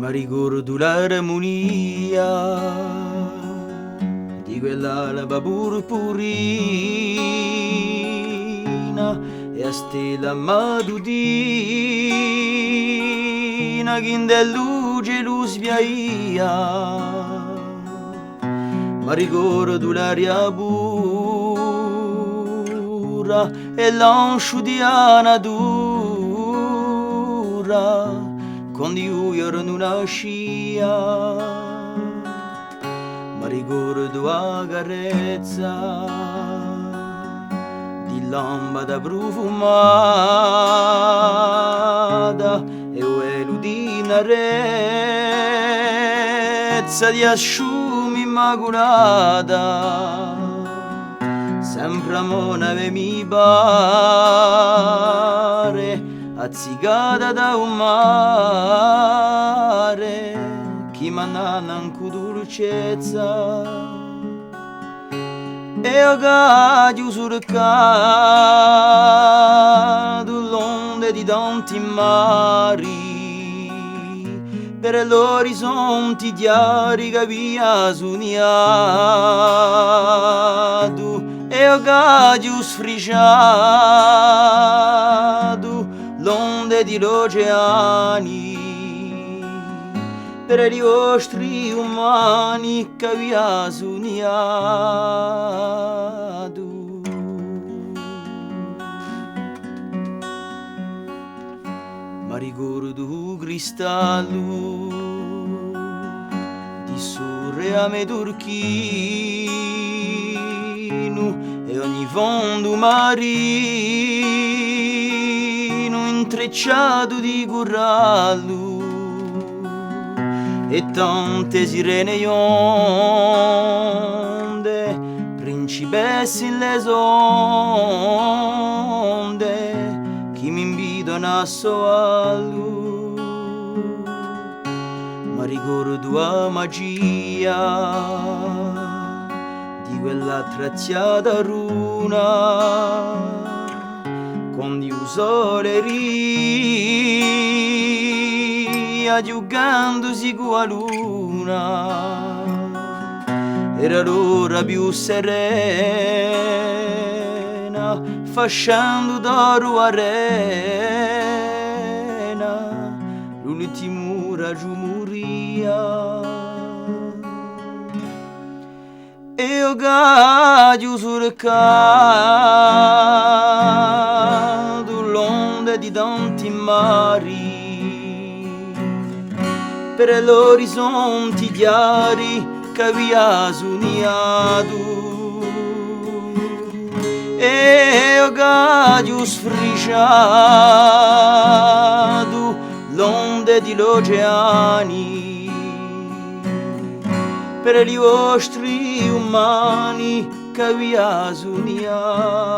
ma ricordo l'armonia di quell'alba purpurina e a stella matutina che in del luce lo sviaia, ma ricordo l'aria pura e l'ancio di natura quando io ero in una scia, ma ricordo la carezza di lampada profumata e quello di narezza di asciumi immacolata, sempre a monave mi pare azzicata da un mare che mandano anche dolcezza e ho caduto sul caduto l'onde di tanti mari per l'orizzonte chiari che via sognato e ho caduto sfriciato l'onde di l'oceani per i vostri umani che vi ha sognato. Ma ricordo cristallo di sorreame turchino e ogni fondo marino intrecciato di corallo e tante sirene onde, principesse in le onde che mi invitano a soallo, ma ricordo la magia di quella traziata runa quando il sole ria giugandosi con la luna, era l'ora più serena fasciando d'oro arena l'ultimo raggio moria e ho caduto sul caduto l'onde di tanti mari per l'orizzonte chiari che vi ha sognato e ho caduto sfriciato l'onde di l'oceani per i vostri umani che vi ha sognato.